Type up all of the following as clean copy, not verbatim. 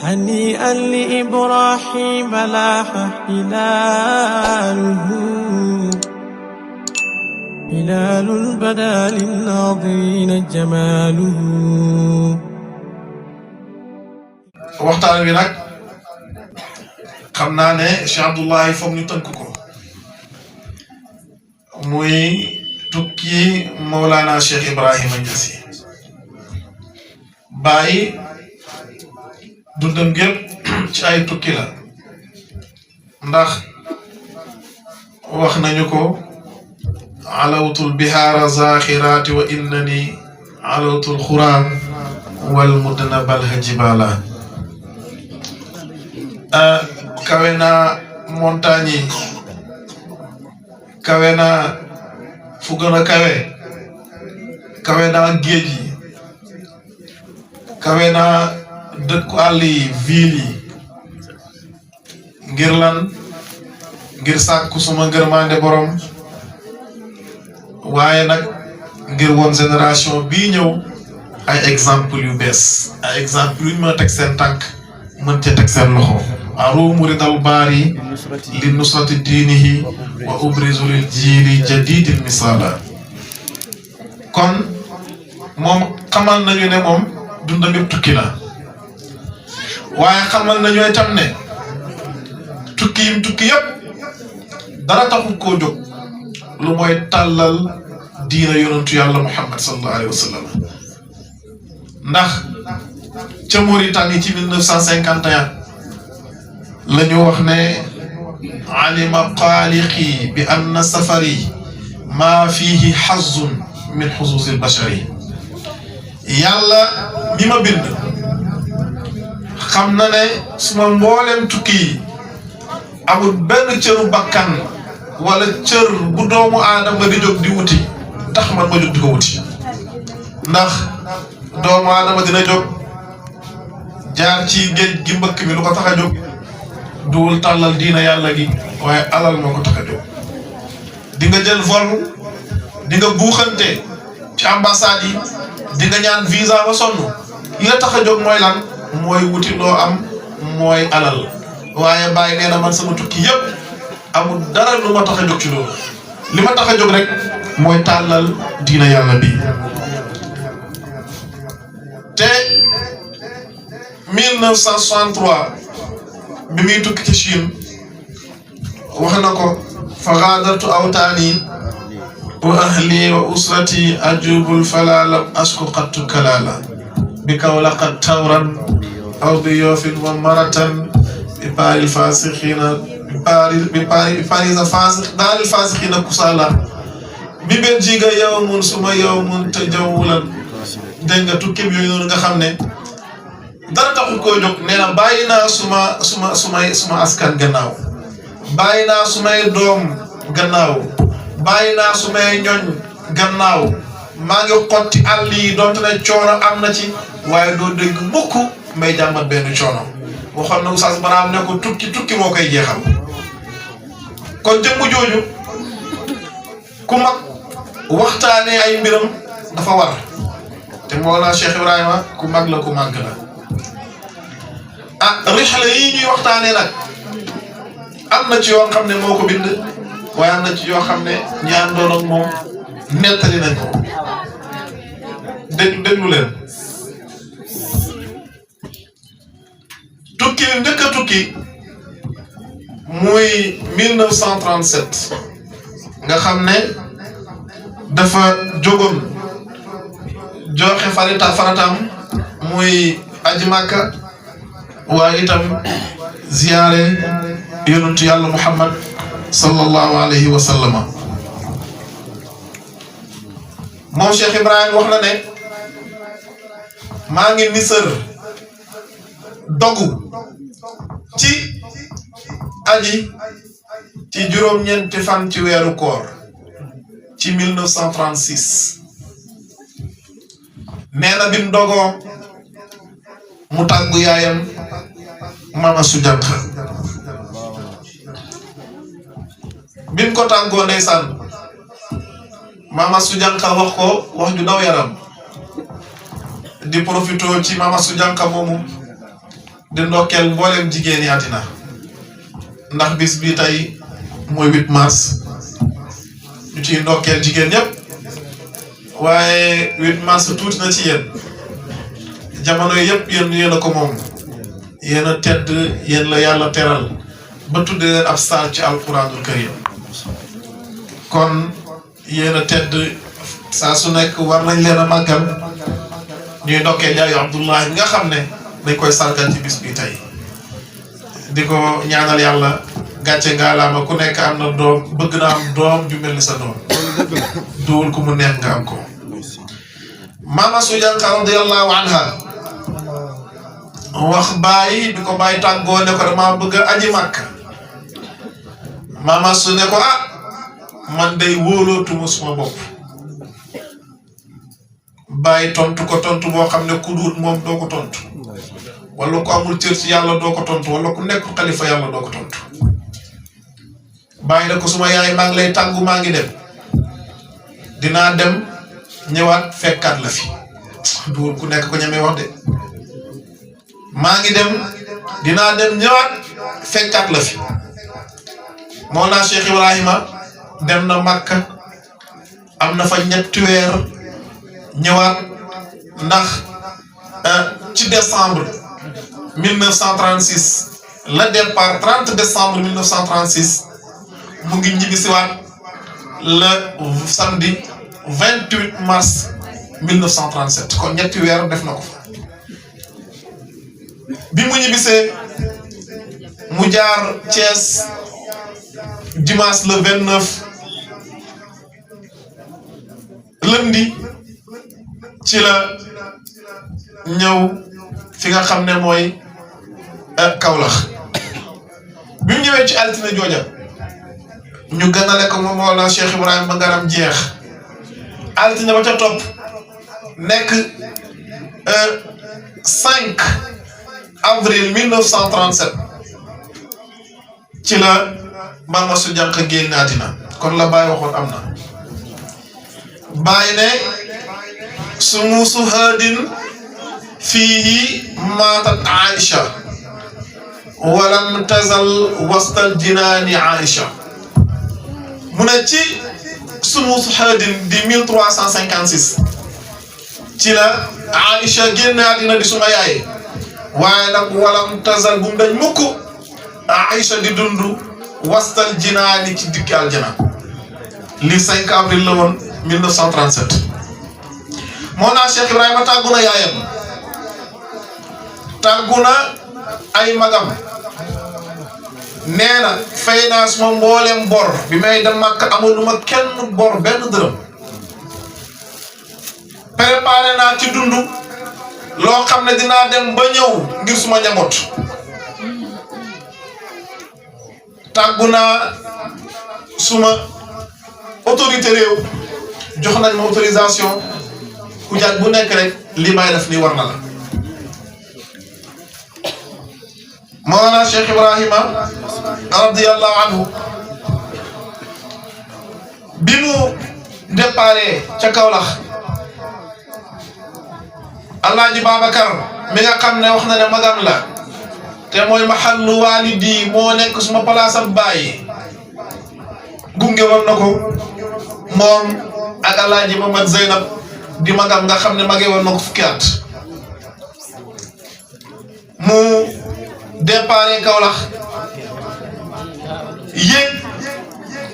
هنيئا لإبراهيم لاح هلاله هلال بدا للناظرين جماله. waxtaan wi nag xam naa ne Cheikh Abdoulaye foog ñu tënk ko muy tukki Mawlana Cheikh Ibrahima Niass bàyyi dundam gépp ci ay tukki la ndax wax nañu ko alawtul bihaara zaxiraati wa innani alawtul xuraan wal mudna balha jibala kawe naa montagne yi kawe naa fu gën a kawe naa géej yi kawe naa dëkku àll yi ville yi ngir lan ngir sàkku suma ngërmande borom waaye nag ngir woon génération bii ñëw ay exemple yu bees ay exemple yu ñu mën a teg seen tànk mën ca teg seen loxo aruumu ridal baari li nusrati diinihi wa ubrizu lil jiili jadidil misala kon moom xamal nañu ne moom dundam yëpp tukki la waaye xamal nañu itam ne tukki yim tukki yëpp dara taxul koo jóg lu mooy tàllal diina yonentu yàlla Muhammad sallallahu alayhi wa sallam ndax ca Mauritanie ci 1951 la ñu wax ne alima xaaliqi bi anna safari maa fiihi xazzun min xusuusil bashari yàlla mi ma bind xam na ne suma mbooleem tukki yi amul benn cëru bakkan wala cër bu doomu aadama di jóg di wuti tax man ma jóg di ko wuti ndax doomu aadama dina jóg jaar ci géej gi mbëkk mi lu ko tax a jóg duwul tàllal diina yàlla gi waaye alal moo ko tax a jóg di nga jël vol di nga buuxante ci ambassade yi di nga ñaan visa ba sonn yi nga tax a jóg mooy lan mooy wuti loo am mooy alal waaye bàyyi nee na man sama tukki yëpp amul dara lu ma tax a jóg ci loolu li ma tax a jóg rek mooy tàllal diina yàlla bi te 1963 bi muy tukki ci Chine wax na ko fa gaadartu awtaani wa ahli wa usrati ajubul fala lam asku qattu kalala bi kawla qad tawran aw bi yoofin wa maratan bi paaril faasixiina bi paaril faasix daaril faasixiina kusala bi Belgique yawmun suma yawmun tajawulan dégg nga tukki bi yooyu noonu nga xam ne dara taxul koo jóg nee na bàyyi naa suma askan gannaaw bàyyi naa sumay doom gannaaw bàyyi naa sumay ñoñ gannaaw maa ngi xotti àll yi donte ne coono am na ci waaye doo dégg mukk may jàmbat benn coono waxoon na Oustaz Baraam ne ko tukki moo koy jeexal kon jëmm jooju ku mag waxtaanee ay mbiram dafa war te Mawlana Cheikh Ibrahima ku mag la ku màgg la rixle yi ñuy waxtaanee nag am na ci yoo xam ne moo ko bind waaye am na ci yoo xam ne ñi àndoon ak moom nettali nañ ko déglu leen tukki bi njëkk a tukki muy 1937 nga xam ne dafa jógoon joxe farataam muy aji Makka waaye itam ziyaare yonentu yàlla Muhammad sallallahu alayhi wa sallama moom Cheikh Ibrahima wax na ne maa ngi nisër dogu ci aji ci juróom-ñeenti fan ci weeru koor ci 1936 nee na bim dogoo mu tàggu yaayam Mama Su Janqa bim ko tàggoo ndeysaan Mama Su Janqa wax ko wax ju daw yaram di profito ci Mama Su Janqa moomu di ndokkeel mboolem jigéen yi àddina ndax bis bi tey mooy 8 mars ñu ciy ndokkeel jigéen ñëpp waaye 8 mars tuuti na ci yéen jamono yëpp yéen a ko moom yéen a tedd yéen la yàlla teral ba tudde leen ab saar ci alquranul karim kon yéen a tedd saa su nekk war nañ leen a màggal ñuy ndokkeel yaayu Abdullahi nga xam ne dañ koy sargal ci bis bi tey di ko ñaanal yàlla gàcce ngaalaama ku nekk am na doom bëgg na am doom ju mel ni sa doom duwul ku mu neex nga am ko Mama Su Janqa radiyallahu anha wax bàyyi bi ko bàyyi tàggoo ne ko dama bëgg a aji màkk Mama Su ne ko man day wóolootuma suma bopp bàyyi tontu ko tontu boo xam ne ku duut moom doo ko tontu wala ku amul cër ci yàlla doo ko tontu wala ku nekk xalifa yàlla doo ko tontu bàyyi na ko suma yaay maa ngi lay tàggu maa ngi dem dinaa dem ñëwaat fekkaat la fi duur ku nekk ko ñemee wax de maa ngi dem dinaa dem ñëwaat fekkaat la fi Mawlana Cheikh Ibrahima dem na Makka am na fa 3 weer ñëwaat ndax ci décembre 1936 le départ 30 décembre 1936 mu ngi ñibbisiwaat le samedi 28 mars 1937 kon 3 weer def na ko fa bi mu ñibbisee mu jaar Thiès dimanche le 29 lundi ci la ñëw fi nga xam ne mooy Kaolack bi mu ñëwee ci altine jooja ñu gënale ko moom Mawlana Cheikh Ibrahima ba ngaram jeex altine ba ca topp nekk 5 avril 1937 ci la Mama Su Janqa génn àddina kon la Baye waxoon am na Baye ne sumuusu haadin fiihi maatat Aïcha walam tazal wastal jinaani Aïcha mu ne ci sumuusu haadin di 1356 ci la Aïcha génn àddina di suma yaay waaye nag walam tazal bu mu dañ mukk Aïcha di dund wastal jinaani ci dikki aljana li 5 avril la woon 1937 Mawlana Cheikh Ibrahima tàggu na yaayam tàggu na ay magam nee na fay naa suma mboolem bor bi may dem Makka amaluma kenn bor benn dërëm préparé naa ci dund loo xam ne dinaa dem ba ñëw ngir suma njaboot tàggu naa suma autorité réew jox nañ ma autorisation ku jàpp bu nekk rek li may def ni war na la Mawlana Cheikh Ibrahima radiyallahu anhu bi mu déparé ca Kaolack Alaaji Babacar mi nga xam ne wax na ne magam la te mooy mahallu walidi moo nekk suma place am bàyyi gunge woon na ko moom ak Alaaji Mamad Zeynab di magam nga xam ne magee woon na ko fukki at mu déparé Kaolack yéeg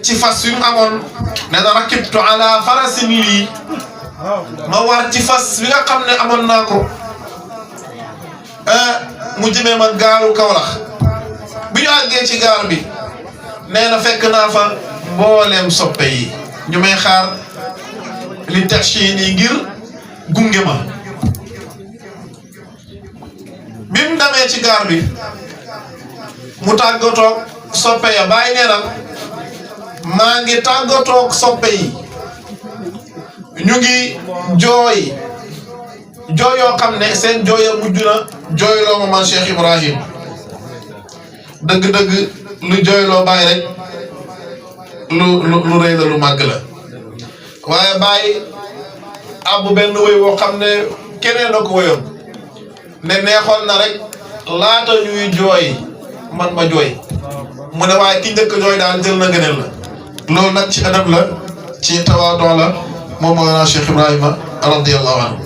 ci fas yu mu amoon ne na rakibtu ala farasin lii ma war ci fas bi nga xam ne amoon naa ko mu jëmee ma gaaru Kaolack bi ñu àggee ci gaar bi nee na fekk naa fa mbooleem soppe yi ñu may xaar li taxi nii ngir gunge ma bi mu demee ci gaar bi mu tàggatoo soppe ya bàyyi nee na maa ngi tàggatoo soppe yi ñu ngi jooy yoo xam ne seen jooya mujj na jooyloo ma man Cheikh Ibrahim dëgg-dëgg lu jooyloo bàyyi rek lu rëy la lu màgg la waaye bàyyi abu benn wéy woo xam ne keneen na ko wéyoon ne neexoon na rek laata ñuy jooy man ma jooy mu ne waaye ki njëkk jooy daal jël na gëneel la loolu nag ci adab la ci tawaadoo la moom Mawlana Cheikh Ibrahima radiyallahu anhu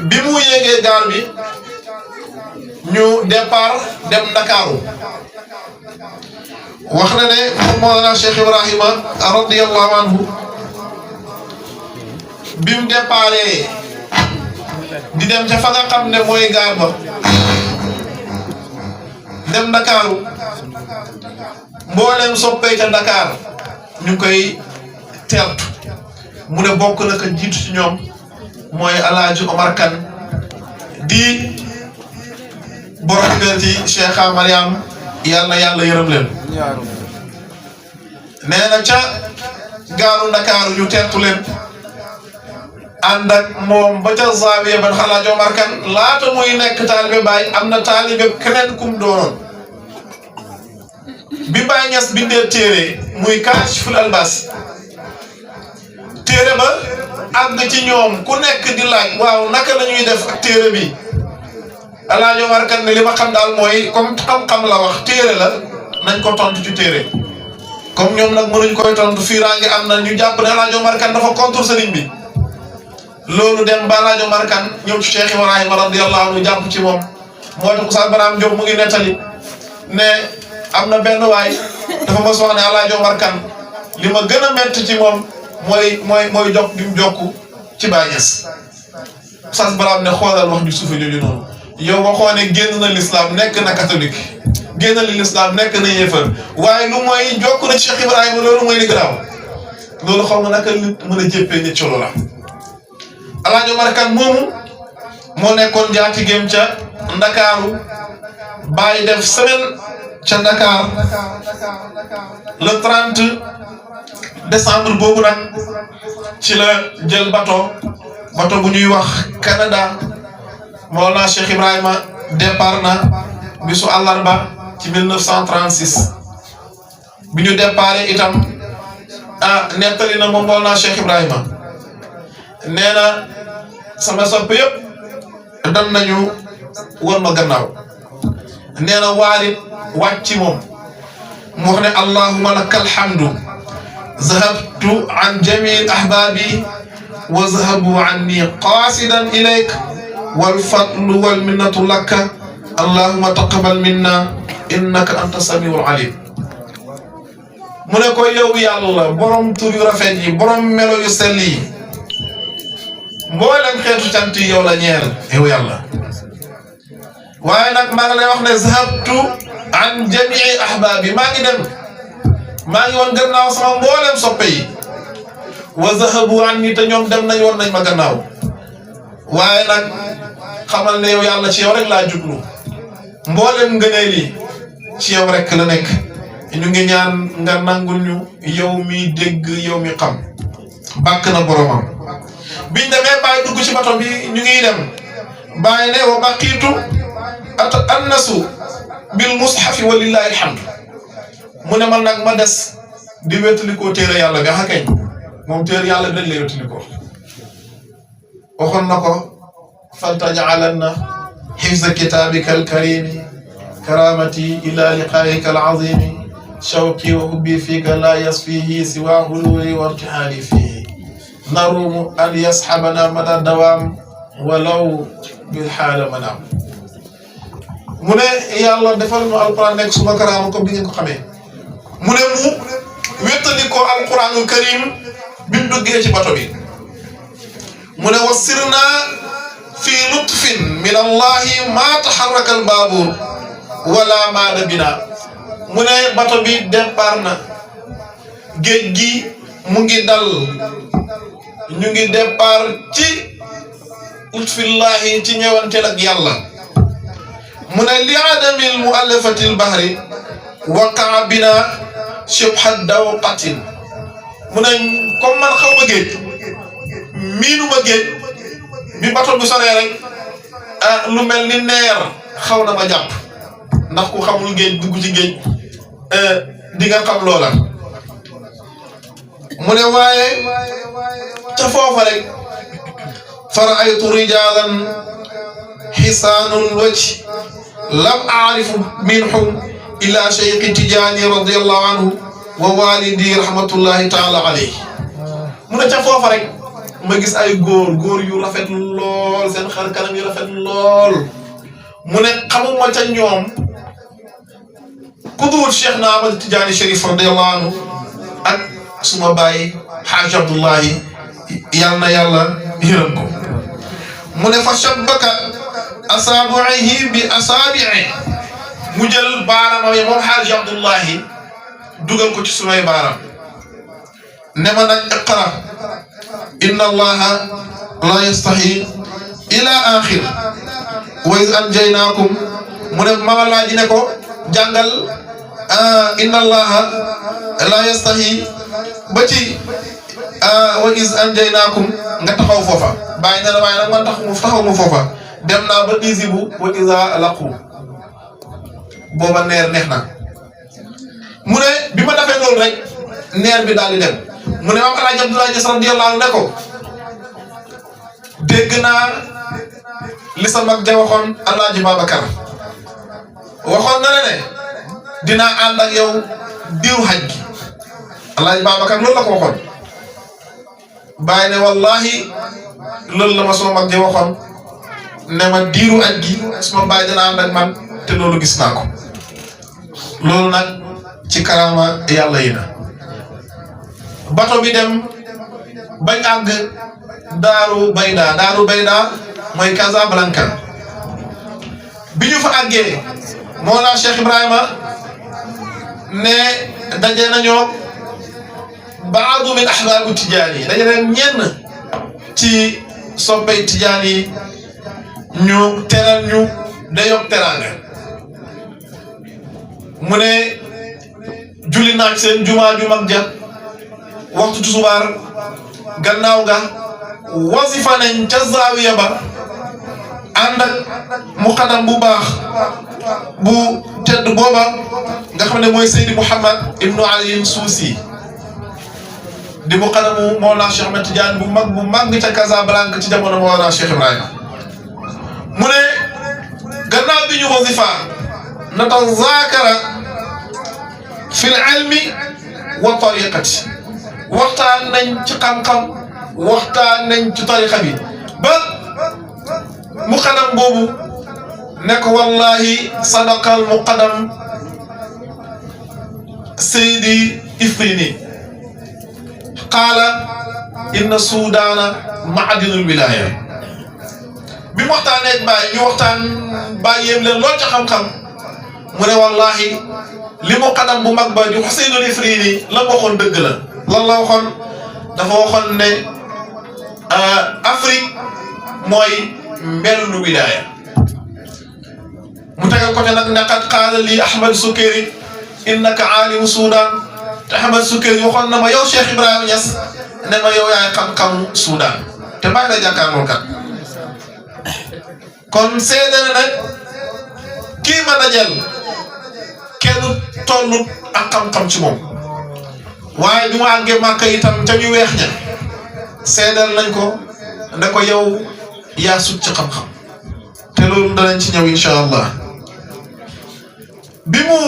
bi mu yéegee gaal bi ñu départ dem Ndakaaru wax na ne moom Mawlana Cheikh Ibrahima radiyallahu anhu bi mu départee di dem ca fa nga xam ne mooy gaar ba dem Ndakaaru mboolem soppee ca Dakar ñu koy teertu mu ne bokk na ko jiitu ci ñoom mooy Alaaji Omar Kane di borom kër ci Cheikha Mariam yàlla yërëm leen nee na ca gaaru Ndakaaru ñu teertu leen ànd ak moom ba ca zaawiya ban Alaaji Omar Kane laata muy nekk taalibe Baay am na taalibe keneen kum doonoon bi Baay Ñas bindee téere muy Kaashiful Albaas téere ba àgg ci ñoom ku nekk di laaj waaw naka la ñuy def ak téere bi Alaaji Omar Kane ne li ma xam daal mooy comme xam-xam la wax téere la nañ ko tontu ci téere comme ñoom nag mënuñ koy tontu fiiraange am na ñu jàpp ne Alaaji Omar Kane dafa contre sëriñ bi loolu dem ba Alaaji Omar Kane ñëw ci Cheikh Ibrahima radiyallahu anhu jàpp ci moom moo tax Oustaz Barham Diop mu ngi nettali ne am na benn waay dafa mos wax ne Alaaji Omar Kane li ma gën a métti ci moom mooy jokk bi mu jokku ci Baay Ñas Oustaz Barham ne xoolal wax ju suufe jooju noonu yow waxoo ne génn na l'islam nekk na catholique génn na l'islam nekk na yéefar waaye lu mooy jokk na Cheikh Ibrahima loolu mooy li garaaw loolu xaw ma naka nit mën a jéppee nit colo la Alaaji Omar Kane moomu moo nekkoon njaatigéem ca Ndakaaru Baay def semaine ca Dakar le 30 décembre boobu nag ci la jël bateau bu ñuy wax Canada Mawlana Cheikh Ibrahima départ na bisu àllarba ci 1936 bi ñu déparé itam nettali na moom Mawlana Cheikh Ibrahima nee na sama sopp yëpp dan nañu won ma gannaaw nee na waalit wàcc ci moom mu wax ne allahumma lakal hamdu zahabtu an jamii ahbaabi wa zahabu anni qaasidan ilayk wal fadlu wal minnatu laka allahumma taqabbal minna innaka anta samiul alim mu ne ko yow yàlla borom tur yu rafet yi borom melo yu sell yi mboolem xeetu cant yi yow la ñeel yow yàlla waaye nag maa ngi lay wax ne zahabtu an jamii ahbaabi maa ngi dem maa ngi woon gannaaw sama mboolem soppe yi wa zahabu anni te ñoom dem nañ woon nañ ma gannaaw waaye nag xamal ne yow yàlla ci yow rek laa jublu mboolem ngëneel yi ci yow rek la nekk ñu ngi ñaan nga nangul ñu yow mi dégg yow mi xam bàkk na boromam biñ demee Baay dugg ci bato bi ñu ngi dem Baay ne wa baqiitu annasu bil mushafi walillahi alhamdu mu ne man nag ma des di wétalikoo téere yàlla bi xakañ moom téere yàlla bi rek lay wétalikoo waxoon na ko faltaj'alanna hifza kitabika alkarimi karamati ila liqaika alazimi shawqi wa hubbi fika la yasfihi siwa hululi wa irtihali fihi narumu an yashabana mada dawam walaw bil haala manam mu ne yàlla defal nu alquran nekk suma karaama comme bi ngeen ko xamee mu ne mu wéttali ko alquranul karim bi mu duggee ci bato bi mu ne wasirna fi lutfin min allahi ma taharraka al babur wala maada bina mu ne bato bi départ na géej gi mu ngi dal ñu ngi départ ci lutfillahi ci ñëwanteel ak yàlla mu ne li adamil muallafatil bahri waqaa bina shibha dawqatin mu ne comme man xaw ma géej miinu ma géej bi bato bi soree rek lu mel ni neer xaw na ma jàpp ndax ku xamul géej dugg ci géej di nga xam loola mu ne waaye ca foofa rek fara'aytu rijalan حسان الوجه لم أعرف منهم إلا شيخ تجاني رضي الله عنه ووالدي رحمة الله تعالى عليه من تفوف رك ما gis ay góor yu rafet lool seen xar kanam yu rafet lool mu ne xamuma ca ñoom ku dul Cheikh na Ahmad Tidiane Chérif radiyallahu anhu ak suma baay Haaj Abdullahi yal na yàlla yërëm ko mu ne fa shabbaka asaabihi bi asaabi'i mu jël baaraam yi moom Haaj Abdullahi dugal ko ci sumay baaraam ne ma nag iqra inna allaha la yastahi ila axir wa iz anjaynaakum mu ne ma laaji ne ko jàngal inna allaha la yastahi ba ci wa iz anjaynaakum nga taxaw foofa bàyyi na la waaye nag man taxaw mu foofa dem naa ba isibu wa iza laqu booba neex na mu ne bi ma defee loolu rek neer bi daal di dem mu ne maam El Hadj Abdoulaye Niass radiyallahu anhu ne ko dégg naa li sa mag ja waxoon El Hadj Babacar waxoon na ne dinaa ànd ak yow diiru haj gi El Hadj Babacar loolu la ko waxoon bàyyi ne wallahi loolu la ma sama mag ja waxoon ne ma diiru haj gi suma bàyyi dina ànd ak man te loolu gis naa ko loolu nag ci karama yàlla yi na bato bi dem bañ àgg Daaru Bayda mooy Casablanca bi ñu fa àggee Mawlana Cheikh Ibrahima ne daje nañoo baadu min ahbaabu Tijaan yi daje nañ ñenn ci soppey Tijaan yi ñu teral ñu dayoo teraanga mu ne julli naag seen jumaa ju mag ja waxtu tusubaar gannaaw ga wasifa nañ ca zaawiya ba ànd ak muqaddam bu baax bu tedd booba nga xam ne mooy Seydi Mouhamad ibnu Ali Suusi di muqaddamu Mawlana Cheikh Ahmed Tidiane bu mag ca Casablanca ci jamono Mawlana Cheikh Ibrahima mu ne gannaaw bi ñu wasifa natazakara fil ilmi wa tariqati waxtaan nañ ci xam-xam waxtaan nañ ci tariqa bi ba muqaddam boobu ne ko wallahi sadaqal muqaddam Seydi Ifrini qaala inna Suudaana ma'dinul wilaaya bi mu waxtaanee ak Baye ñu waxtaan Baye yéem leen lool ca xam-xam mu ne wallahi li muqaddam bu mag ba di Huseynul Ifrini la waxoon dëgg la lan la waxoon dafa waxoon ne Afrique mooy mbellu wilaaya mu tegal ko te nag ne qad qaala lii Ahmad Sukayri innaka aalimu Soudan te Ahmad Sukayri waxoon na ma yow Cheikh Ibrahima Niass ne ma yow yaay xam-xamu Soudan te bàyyi la jàkkaarloo kat kon seede na nag kii ma dajal kenn tollut ak xam-xam ci moom waaye bi mu àggee Màkka itam ca ñu weex ña seedal nañ ko ne ko yow yaa sut ci xam-xam te loolu danañ ci ñëw incha allah bi mu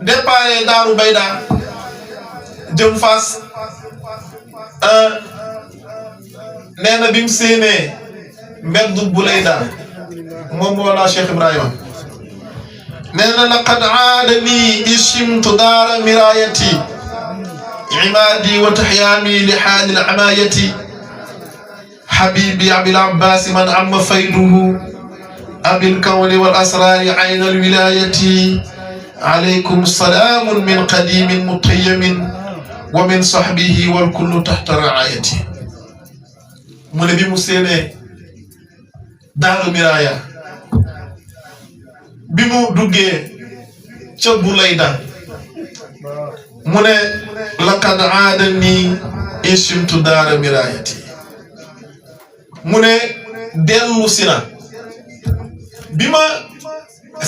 déparé Daaru Bayda jëm Fass nee na bi mu séenee mbeddu Bulayda moom Mawlana Cheikh Ibrahima nee na laqad aadani ishimtu daara mirayati imaadi wa taxyaami li xaali l-amaayati حبيبي أبي العباس من عم فيده أبي الكون والأسرار عين الولاية عليكم السلام من قديم مطيم ومن صحبه والكل تحت رعايته من بي مسيني دار مرايا بمو دوغي تشبو ليدا من لقد عادني إشمت دار مرايتي mu ne dellu si na bi ma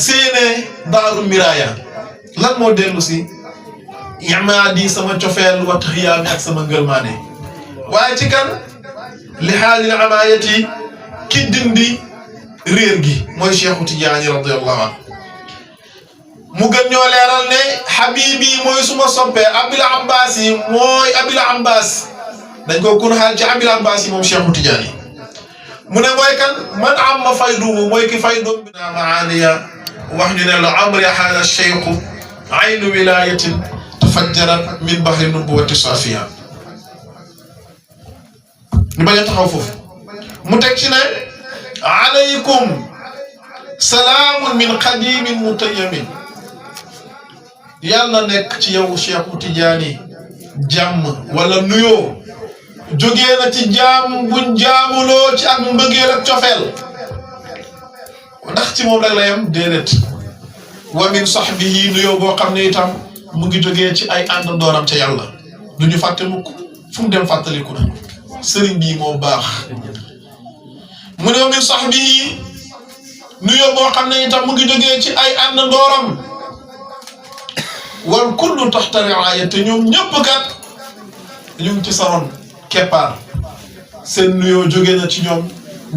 séenee daaru miraaya lan moo dellu si imaadi sama cofeel wa taxiyaami ak sama ngërmaane waaye ci kan li xaalil amaayati ki dindi réer gi mooy Cheikhu Tidiane radiyallahu anhu mu gën ñoo leeral ne habibi mooy suma soppee Abil Abbas yi mooy Abil Abbas dañ ko kun xaal ci Abil Abbas yi moom Cheikhu Tidiane mu ne mooy kan man amma fayduhu mooy ki faydum bi naa maaniya wax ñu ne la amri hada cheikhu aynu wilayatin tafajjarat min bahri nubuwati safiya ñu bañ a taxaw foofu mu teg ci ne alaykum salaamun min qadimin mutayyamin yàlla nekk ci yow Cheikhu Tidiane jàmm wala nuyoo jógee na ci jaam buñ jaamuloo ci ak mbëggeel ak cofeel ndax ci moom rek la yem déedéet wa min sahbihi nuyoo boo xam ne itam mu ngi jógee ci ay àndandooram ca yàlla du ñu fàtte mukk fu mu dem fàttaliku na sëriñ bii moo baax mu ne wa min sahbihi nuyoo boo xam ne itam mu ngi jógee ci ay àndandooram wal kullu taxta riaya te ñoom ñëpp kat ñu ngi ci saroon keppaar seen nuyoo jóge na ci ñoom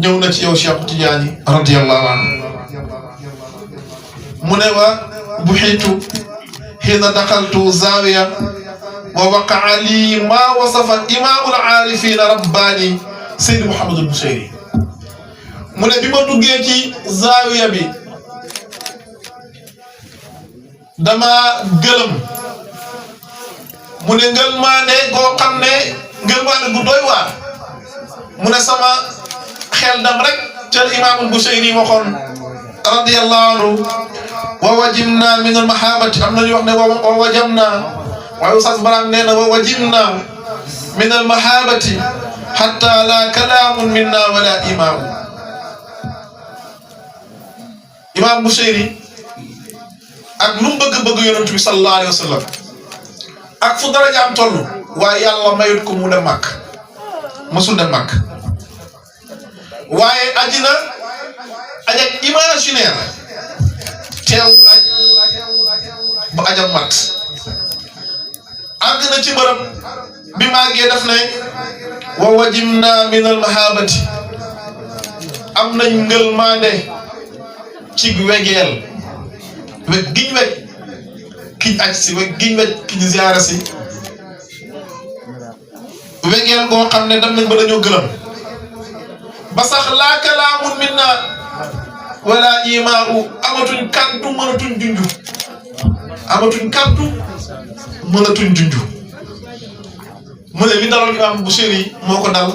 ñëw na ci yow Cheikh Tidiane radiyallahu anhu mu ne wa buxitu xiina daxaltu zawiya wa waqaa lii maa wasafa imaamul aarifina rabbaani Seydi Mouhamadul Buseyri mu ne bi ma duggee ci zawiya bi dama gëlëm mu ne ngëlmaane goo xam ne ngëlmaane gu doy waar mu ne sama xel dam rek ca imaamul Buseyri waxoon radiyallahu anhu wa wajimna min al mahabati am nañu wax ne wa wajamna waaye Oustaz Barham nee na wa wajimna min al mahabati hatta la kalaamun minna wala imaamu imaam Buseyri ak lu mu bëgg-bëgg yonent bi sallallahu alayhi wa sallam ak fu darajaam toll waaye yàlla mayut ko mu dem Makka mësul dem Makka waaye ajina ajak imaginaire teew ba ajam mat àgg na ci bërëb bi màggee def ne wa wajimna min al mahabati am nañ ngëlmaande ci wegeel weg giñ weg kiñ aj si weg giñ weg kiñ ziyaara si wegeel goo xam ne dem nañ ba dañoo gëlëm ba sax laa kalaamun minna wala imaaru amatuñ kàddu mënatuñ junju amatuñ kàddu mënatuñ junju mu ne li daloon imaam Buseyri moo ko dal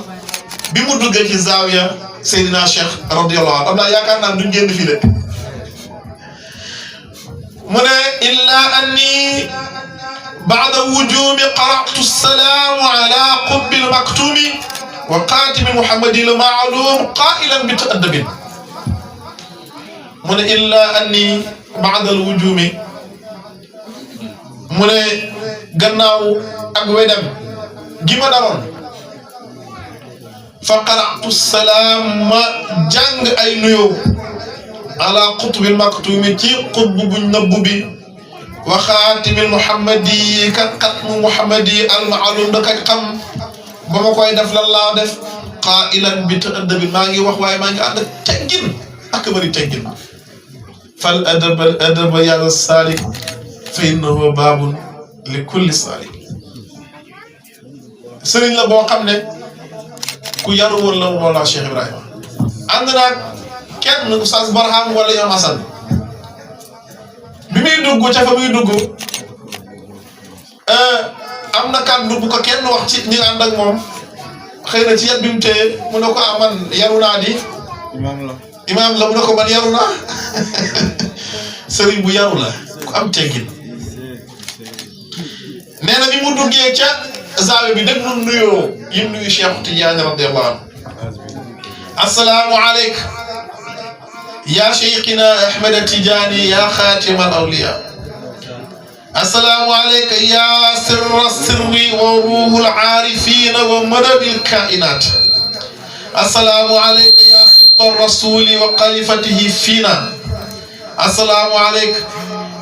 bi mu duggee ci zaawiya Seydina Cheikh radiyallahu anhu am naa yaakaar naa duñ génn fii de mu ne illa anni ba'da wujumi qara'tu as-salaamu ala qutbil maktumi wa qaatimi muhammadil ma'lum qaa'ilan bi ta'addubin mu ne illa anni ba'da al-wujumi mu ne gannaaw ak wedam gi ma daloon fa qara'tu as-salaam ma jàng ay nuyoo ala qutbil maktumi ci qutbu buñ nëbbu bi wa xaatimil muhammadi ka xatmu muhammadi al-ma'lum da kay xam ba ma koy def lan laa def qaa'ilan bi ta'addubi maa ngi wax waaye maa ngi ànd ak teggin ak bari teggin fal adaba ya salik fa innahu baabun li kulli salik sëriñ la boo xam ne ku yaru woon la Mawlana Cheikh Ibrahima ànd naag kenn Oustaz Barham wala Imam Hassan bi muy dugg ca fa muy dugg am na kàddu bu ko kenn wax ci ñi ànd ak moom xëy na ci yat bi mu téye mu ne ko man yaru naa di imaam la mu ne ko man yaru naa sëriñ bu yaru la ku am teggin nee na bi mu duggee ca zaawe bi dégg nu nuyoo yim nuyu Cheikh Tidiane radiyallahu anhu assalaamu aleyka ya cheikhina Ahmed Tidiane ya xaatima al awliya assalaamu aleyka ya sirra sirri wa ruhul aarifina wa madadil kainat assalaamu aleyka ya sitta rasuli wa xalifatihi fina assalaamu aleyka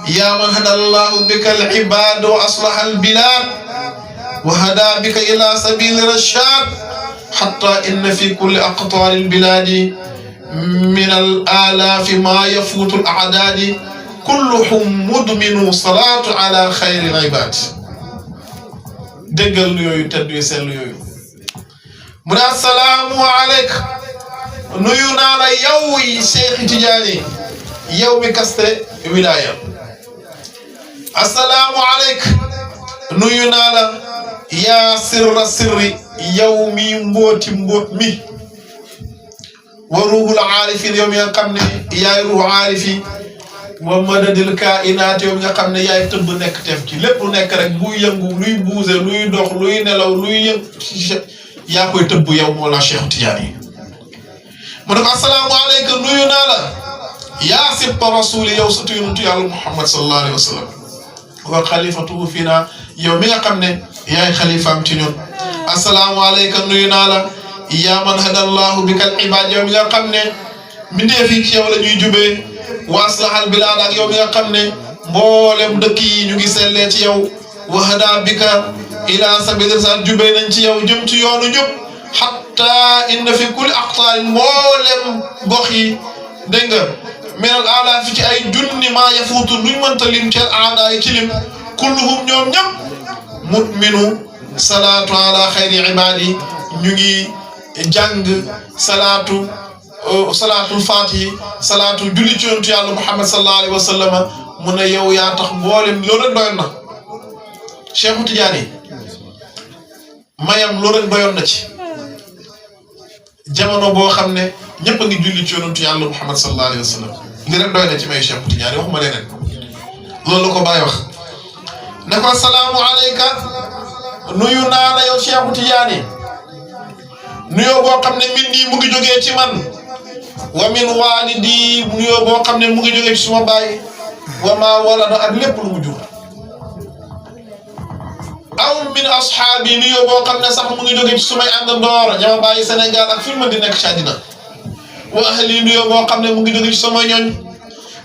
ya man hada allahu bika al ibad wa aslaha al bilad wa hada bika ila sabili rashad hatta inna fi kulli aqtar al biladi من الآلاف ما يفوت الأعداد كلهم مدمن صلاة على خير العباد دقل يوي تدوي سل يوي من السلام عليك نيونا لا يوي شيخ تجاني يومي كست ولاية السلام عليك نيونا لا يا سر سري يومي موت موت مي وروح العارفين يوم يقمني يا روح عارفي ومدد الكائنات يوم يقمني يا تب نك تفكي لب نك رك بو ينغو لوي بوزه لوي دوخ لوي نلاw لوي يا كوي تب يوم مولا شيخ تياني من السلام عليكم نيونا لا يا سب رسول يا ستينت يا محمد صلى الله عليه وسلم وخليفته فينا يوم يقمني يا خليفه ام تي السلام عليكم نيونا لا يا من هدى الله بك العباد يوم يا خامني مندي في ci yow la ñuy jubé waslahal bilad ak yow nga xamné mbolem dëkk yi ñu ngi sellé ci yow wa hada bika ila sabil sa jubé nañ ci yow jëm ci yoonu ñëpp hatta inna fi kulli aqtar mbolem gox yi dégg nga min al ala fi ci ay junni ma yafutu luñ mënta lim ci aada yi ci lim kulluhum ñoom ñëpp mutminu salatu ala khayri ibadi ñu ngi jàng salaatul fatihi salaatu julli ci yonent yàlla Muhammad sallallahu alayhi wa sallam mu ne yow yaa tax mboolem loolu rek doyoon na Cheikh Tidiane mayam loolu rek doyoon na ci jamono boo xam ne ñëpp a ngi julli ci yonent yàlla Muhammad sallallahu alayhi wa sallam li rek doy na ci may Cheikh Tidiane waxuma leneen loolu la ko bàyyi wax ne ko assalaamu alayka nuyu naa la yow Cheikh Tidiane nuyoo boo xam ne min nii mu ngi jógee ci man wa min walidi nuyoo boo xam ne mu ngi jógee ci suma baay wa ma walada ak lépp lu mu jur aw min ashaabi nuyoo boo xam ne sax mu ngi jógee ci sumay àndandoor ñama bàyyi Sénégal ak fi mu di nekk ci àddina wa ahli nuyoo boo xam ne mu ngi jógee ci sama ñoñ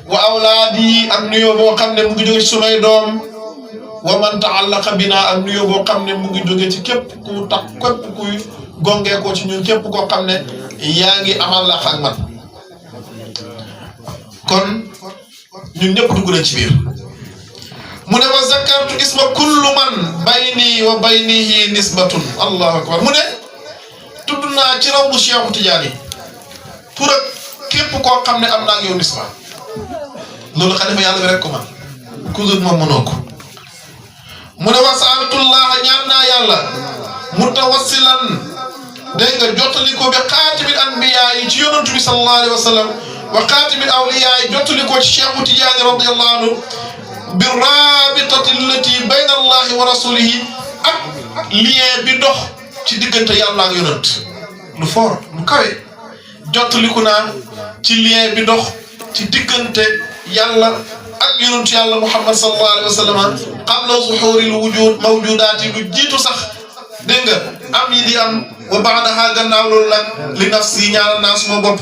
wa awlaadi ak nuyoo boo xam ne mu ngi jógee ci sumay doom wa man ta'allaqa bina ak nuyoo boo xam ne mu ngi jógee ci képp ku tax képp kuy gongé ko ci ñun képp ko xamné yaangi amal la ak man kon ñun ñëpp dugg nañ ci biir mu ne wa zakartu isma kullu man bayni wa baynihi nisbatun allahu akbar mu ne tuduna ci rawu Cheikh Tidiane pour képp ko xamné am na ak yow nisba lolu xalifa yàlla bi rek ko man ku dul moom mënoo ko mu ne wa sa'altullah ñaan naa yàlla mutawassilan dégg nga jottali ko bi xaatimil anbiya yi ci yonantu bi sallallahu alayhi wa sallam wa xaatimil awliya yi jottali ko ci Cheikh Tidiane radiyallahu anhu bi rabitati allati bayna allahi wa rasulihi ak lien bi dox ci diggante yàlla ak yonant lu fort lu kawe jottali ko naa ci lien bi dox ci diggante yàlla ak yonantu yàlla Muhammad sallallahu alayhi wa sallam qabla zuhuril wujud mawjudaati lu jiitu sax dégg nga am yi di am wa ba'daha gannaaw loolu nag li nafsi ñaanal naa suma bopp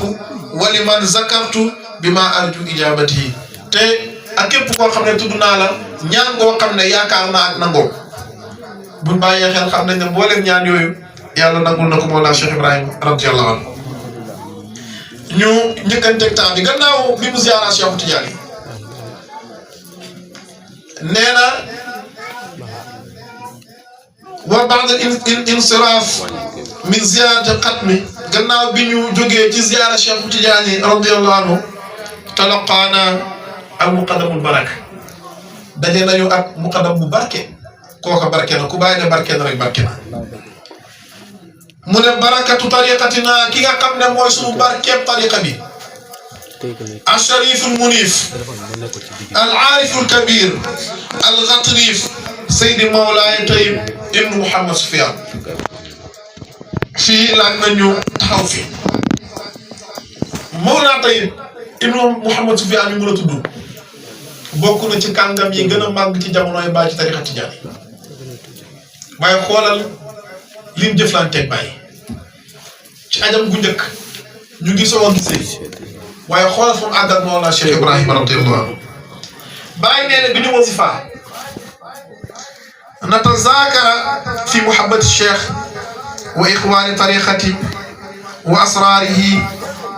wali man zakartu bima arju ijabati te ak képp koo xam ne tudd naa la ñaan ngoo xam ne yaakaar naa ak nangoo buñ bàyyee xel xam nañ ne mboolem ñaan yooyu yàlla nangul na ko Mawlana Cheikh Ibrahim radiyallahu anhu ñu njëkkanteeg temps bi gannaaw bi mu ziyaara Cheikh Tidiane nee na wa ba'da insiraf min ziyarati xatmi gannaaw bi ñu jógee ci ziyaara Cheikh Tidiane radiyallahu anhu talaqaana al muqaddamul baraka daje nañu ak muqaddam bu barke kooka barke na ku bàyyi ne barke na rek barke na mu ne barakatu tariqatina ki nga xam ne mooy suñu barkeeb tariqa bi الشريف المنيف العارف الكبير الغطريف سيد مولاي طيب ابن محمد سفيان في لان نيو تخاو في مولاي طيب ابن محمد سفيان مي مولا تودو bokku na ci kàngam yi gën a màgg ci jamonoy Baay ci tariqa Tijaani waaye xoolal lim jëflanteeg Baay ci ajam gu njëkk ñu ngi soo gisee waaye xoolal fu mu àgg ak Mawlana Cheikh Ibrahima radiyallahu anhu Baay nee na bi ñu wasifa natazakara fi muhabbati Cheikh wa ixwaani tariqati wa asrarihi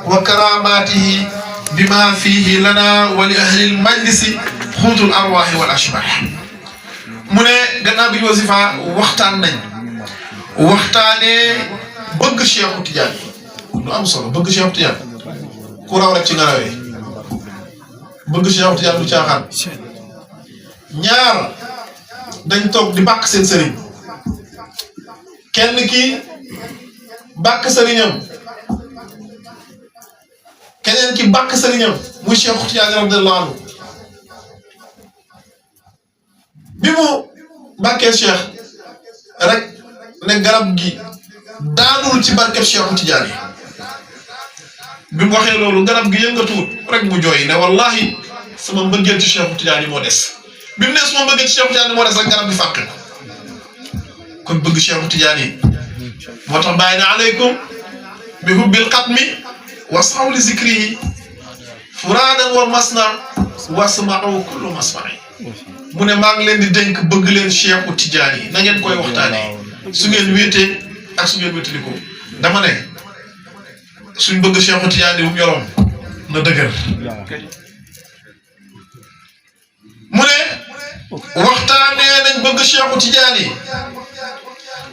وكراماته بما فيه لنا ولأهل المجلس خوت الأرواح والأشباح من غنا بي وظيفه waxtaan nañ waxtaane bëgg Cheikh Tidiane lu am solo bëgg Cheikh Tidiane ku raw rek ci nga rawee bëgg Cheikh Tidiane du caaxaan ñaar dañ toog di bàkk seen sëriñ kenn ki bàkk sëriñam keneen ki bàkk sëriñam muy Cheikh Tidiane radiyallahu anhu bi mu bàkkee Cheikh rek ne garab gi daanul ci barkeb Cheikh Tidiane bi mu waxee loolu garab gi yëngatuwut rek mu jooy ne wallahi sama mbëggeel ci Cheikh Tidiane moo des bi mu ne sama mbëggeel ci Cheikh Tidiane moo des rek garab gi fàqe kon bëgg Cheikh Tidiane moo tax bàyyi ne aleykum bi hubbil xatmi wasxaw li zikrihi furaadan wa masna wasma'u kullu masma'i mu ne maa ngi leen di dénk bëgg leen Cheikh Tidiane na ngeen koy waxtaanee su ngeen wéetee ak su ngeen wéetali ko dama ne suñ bëgg Cheikh Tidiane bu mu yoroon na dëgër mu ne waxtaanee nañ bëgg Cheikh Tidiane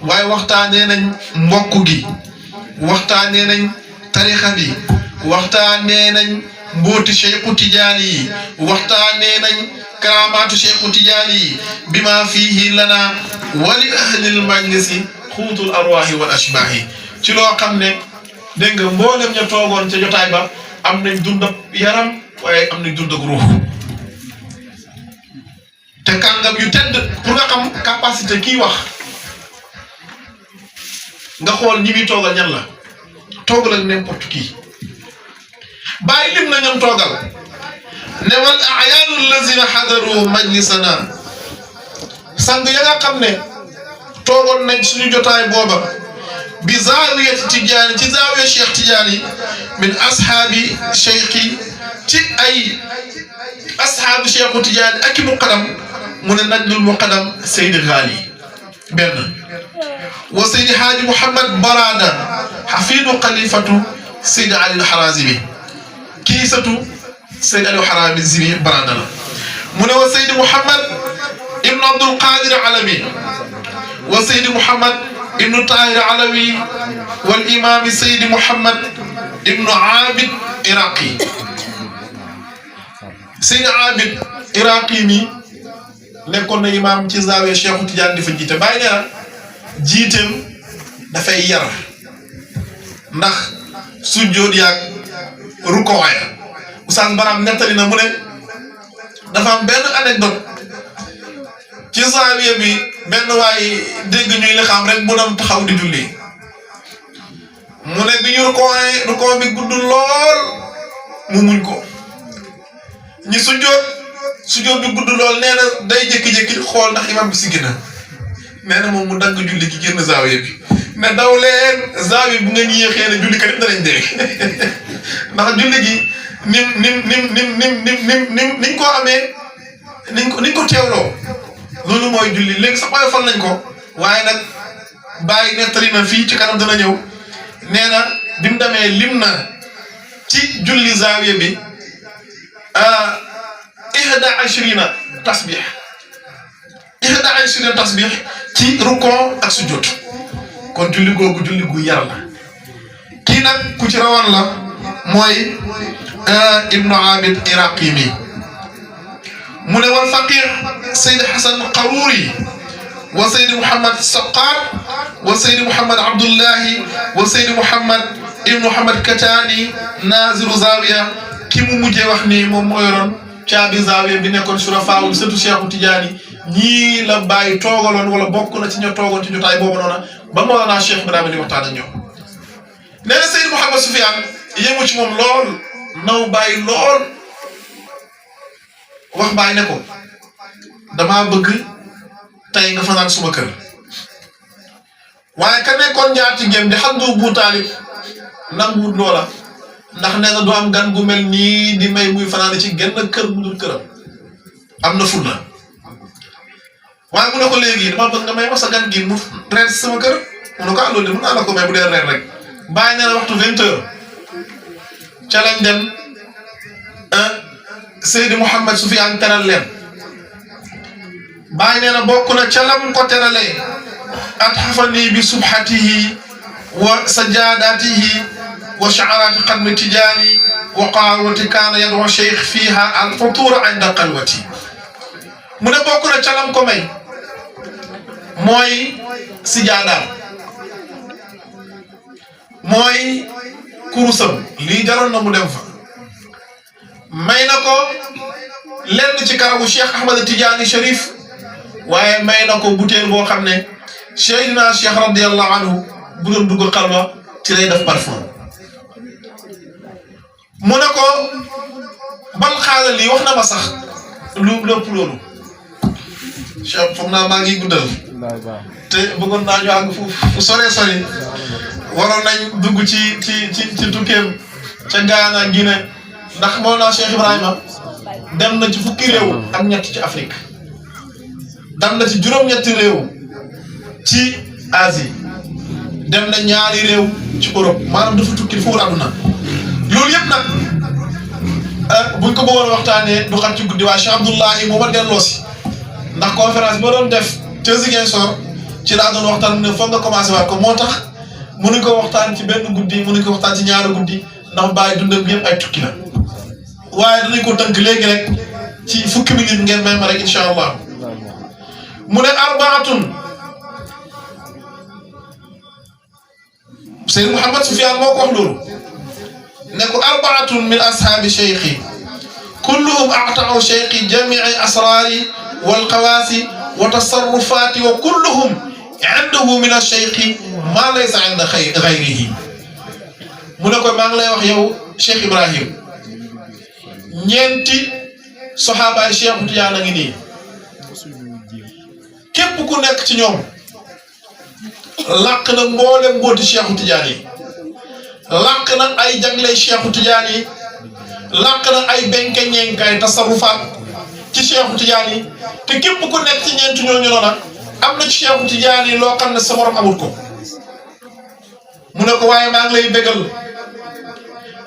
waaye waxtaanee nañ mbokk gi waxtaanee nañ tarixa bi waxtaanee nañ mbooti Cheikh Tidiane yi waxtaanee nañ karaamaatu Cheikh Tidiane yi bima fihi lana wa li ahlil majlisi xuutul arwaahi wal ashbaahi ci loo xam ne dégg nga mboolem ña toogoon ca jotaay ba am nañ dund ak yaram waaye am nañ dund ak ruux te kàngam yu tedd pour nga xam capacité kii wax nga xool ñi muy toogal ñan la toogal ak n'importe qui bàyyi lim na ñam toogal ne wal a'yaanu allazina xadaru majlisana sang ya nga xam ne toogoon nañ suñu jotaay booba bi zaawiyati Tidiane ci zaawiya Cheikh Tidiane min ashaabi cheikhi ci ay ashaabu Cheikh Tidiane ak i muqaddam mu ne najdul muqaddam Seydi Ghali benn wa Seydi Haaji Mouhamed Barada xafiidu xalifatu Seydi Ali al-Harazimi kii satu Seydi Ali al-Harazimi Barada la mu ne wa Seydi Mouhamed ibnu Abdul Qadir Alawi wa Seydi Mouhamed ibnu Tahir Alawi wal imaam Seydi Mouhamed ibnu Abid Iraqi Seydi Abid Iraqi mi nekkoon na imaam ci zaawiya Cheikh Tidiane di fa jiite bàyyi nee na jiiteem dafay yar ndax sujjóot yaag rukkoo ya Oustaz Baram nettali na mu ne dafa am benn anecdote ci zaawiya bi benn waay dégg ñuy li xam rek mu doon taxaw di julli mu ne bi ñu rukkoo bi gudd lool mu muñ ko ñi sujjóot bi gudd lool nee na day jékki-jékki xool ndax imam bi si gën a nee na moom mu dagg julli gi génn zaawiya bi ne daw leen zaawiya bu ngeen yéexee ne julli kat danañ dee ndax julli gi niñ ko amee niñ ko teewloo loolu mooy julli léegi sax waaye fal nañ ko waaye nag bàyyi nettali na fii ci kanam dana ñëw nee na bi mu demee lim na ci julli zaawiya bi 21 tasbih 21 tasbih ci rukoo ak sujjóot kon julli googu julli gu yar la kii nag ku ci rawan la mooy ibnu Abid Iraqi mi mu ne wal faqih Seydi Hasan Qaruri wa Seydi Mouhamed Saqar wa Seydi Mouhamed Abdullahi wa Seydi Mouhamed ibnu Mouhamed Katani naziru zawiya ki mu mujjee wax ni moom moo yoroon caabi zaawiya bi nekkoon surafaawul sëtu Cheikh Tidiane ñii la bàyyi toogaloon wala bokk na ci ñoo toogoon ci jotaay boobu noona ba Mawlana Cheikh Ibrahima di waxtaan ak ñoom nee na Seydi Mouhamed Soufiane yéemu ci moom lool naw bàyyi lool wax bàyyi ne ko damaa bëgg tey nga fanaan suma kër waaye ka nekkoon njaati ngeen di Abdu Bu Taalib nanguwut loola ndax nee na du am gan gu mel nii di may muy fanaan ci genn kër bu dul këram am na fulla waaye mu ne ko léegi dama bëgg nga may ma sa gan gi mu reer sama kër mu ne ko loolu de mën naa la ko may bu dee reer rek bàyyi nee na waxtu 20 heures ca lañ dem Seydi Mouhamed Soufiane teral leen Baay nee na bokk na ca lam ko teralee atxafani bi subhatihi wa sajadatihi wa shaarati xadmi tijaani wa qaawati kaana yadwa cheikh fiiha al futura inda qalwati mu ne bokk na ca lam ko may mooy sijaadaam mooy kurusam lii jaroon na mu dem fa may na ko lenn ci karabu Cheikh Ahmad Tidiane Cherif waaye may na ko butéel boo xam ne Seydina Cheikh radiyallahu anhu bu doon dugg xalwa ci lay def parfum mu ne ko bal xaala lii wax na ma sax lu lépp loolu Cheikh foog naa maa ngi guddal te bëggoon naa ñu àgg fu sore waroon nañ dugg ci tukkeem ca Ghana Guinée ndax moo naa Cheikh Ibrahima dem na ci fukki réew ak ñett ci Afrique dem na ci juróom-ñetti réew ci Asie dem na ñaari réew ci Europe maanaam dafa tukki fu wër àdduna loolu yëpp nag buñ ko bëggoon waxtaanee du xam ci guddi waaye Cheikh Abdoulahi moo ma delloo si ndax conférence boo doon def ca Ziguinchor ci laa doon waxtaan ne foog nga commencé waat ko moo tax mënuñ ko waxtaan ci benn guddi mënuñ ko waxtaan ci ñaari guddi ndax bàyyi dundam yëpp ay tukki la waaye danañ ko tënk léegi rek ci fukki minute ngeen may ma rek incha allah mu ne arbaatun Seydou Mouhamed Soufiane moo ko wax loolu ne ko arbaatun min ashaabi cheikhi kulluhum a'ta'u cheikhi jami'i asrari wal qawaasi wa tasarrufaati wa kulluhum indahu min ash-cheikhi maa laysa inda ghayrihi mu ne ko maa ngi lay wax yow Cheikh Ibrahim ñeenti saxaabaay Cheikh Tidiane a ngi nii képp ku nekk ci ñoom làq na mboolem mbooti Cheikh Tidiane yi làq na ay jagley Cheikh Tidiane yi làq na ay benke ñeenkaay tasarrufaat ci Cheikh Tidiane yi te képp ku nekk ci ñeenti ñooñu noona am na ci Cheikh Tidiane yi loo xam ne sa morom amut ko mu ne ko waaye maa ngi lay bégal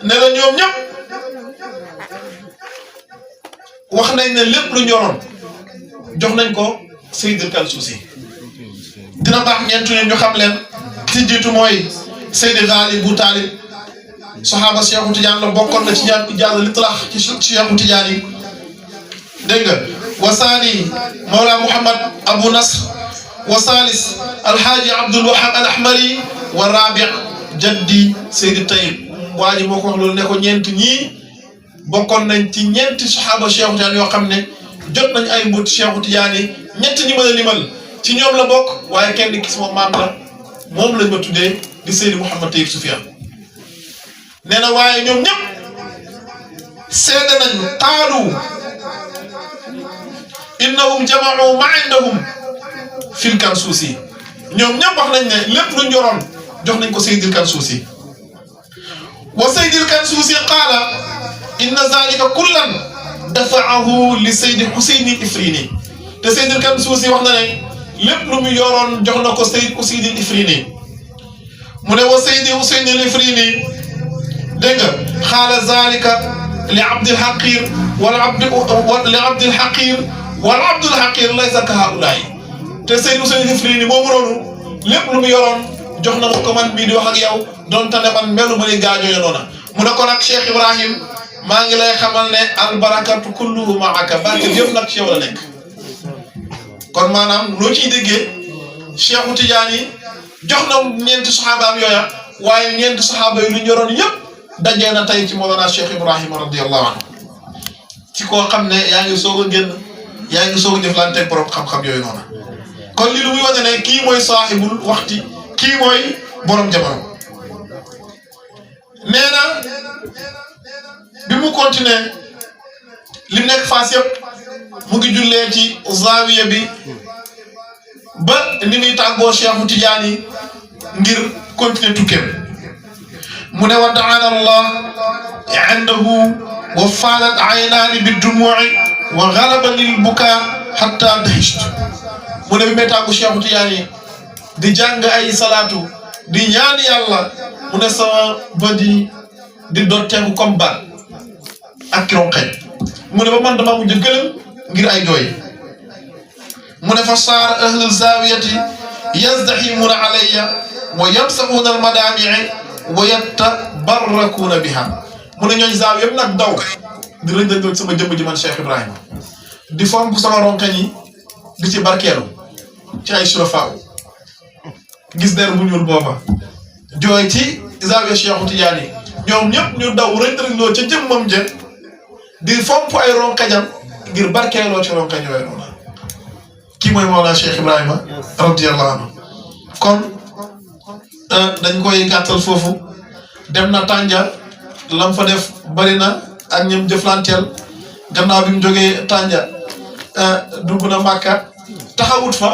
ne la ñoom ñëpp wax nañ ne lépp lu ñoroon jox nañ ko Seydil Kansuusi dina baax ñeenti ñu xam leen ci jiitu mooy Seydi Ghali bu Taalib saxaaba Cheikh Tidiane la bokkoon na ci ñaar jàll litlaax ci Cheikh Tidiane yi dégg nga wasaani Mawla Mouhamad Abou Nasr wasalis Alhaaji Abdul Wahab Al Ahmari wa Rabi Jaddi Seydi Tayyib waa ji moo ko wax loolu ne ko ñeent ñii bokkoon nañ ci ñeenti saxaaba Cheikh Tidiane yoo xam ne jot nañ ay mbóot Cheikh Tidiane yi ñett ñi mën a limal ci ñoom la bokk waaye kenn gis moom maam la moom lañ ma tuddee di Seydi Mouhamed Tayyib Soufiane nee na waaye ñoom ñëpp seede nañu qaalu innahum jama'u ma indahum fil Kansuusi ñoom ñëpp wax nañ ne lépp lu njoroon jox nañ ko Seydil Kansuusi wa Seydil Kansuusi qaala inna zalika kullan dafa'ahu li Seydi Huseyni Ifrini te Seydil Kansuusi wax na ne lépp lu mu yoroon jox na ko Seydi Huseyni Ifrini mu ne wa Seydi Huseyni Ifrini dégg nga xaala zalika li Abdil Haqir li Abdil Haqir wal Abdul Haqir laysa ka haulaay te Seydi Huseyni Ifrini moomu noonu lépp lu mu yoroon jox na ko man bii di wax ak yow donte ne man melu ma ni gaajoo noona mu ne ko nag Cheikh Ibrahim maa ngi lay xamal ne albarakatu kulluhu maaka barke yëpp nag ci yow la nekk kon maanaam loo ciy déggee Cheikh Tidiane yi jox na ñeenti saxaabaam yooya waaye ñeenti saxaaba yi lu ñu yoroon yëpp dajee na tey ci Mawlana Cheikh Ibrahima radiyallahu anhu ci koo xam ne yaa ngi soog a génn yaa ngi soog a jëflanteeg borom xam-xam yooyu noona kon li lu muy wane ne kii mooy saaxibul waxti kii mooy borom jamono nee na bi mu continuer li nekk Fass yëpp mu ngi jullee ci zaawiya bi ba ni muy tàggoo Cheikh Tidiane yi ngir continuer tukkeem mu ne wa da'ana Allah indahu wa faadat aynaani bid-dumuu'i wa ghalaba lil bukaa hatta dahishtu mu ne bi may tàggu Cheikh Tidiane yi di jàng ay salaatu di ñaan yàlla mu ne sama bët yi di dotteeku comme bal ak ronqeñ mu ne ba man dama mujj gëlëm ngir ay jooy mu ne fa saara ahlul zawiyati yazdahimuuna alayya wa yamsahuuna almadaami'i wa yatabarrakuuna biha mu ne ñooñ zaaw yëpp nag daw di rëñ sama jëmm ji man Cheikh Ibrahima di fomp sama ronqeñ yi di ci barkeelu ci ay surafaaw gis der bu ñuul booba jooy ci zaawiya Cheikhu Tidiane ñoom ñëpp ñu daw rëñ-rëñloo ca jëmmam ja di fomp ay ronqeñam ngir barkeeloo ci ronqeñ yooyu noonu kii mooy Mawlana Cheikh Ibrahima radiyallahu anhu kon dañ koy gàttal foofu dem na Tànja lam fa def bari na ak ñoom jëflanteel gannaaw bi mu jógee Tànja dugg na Makka taxawut fa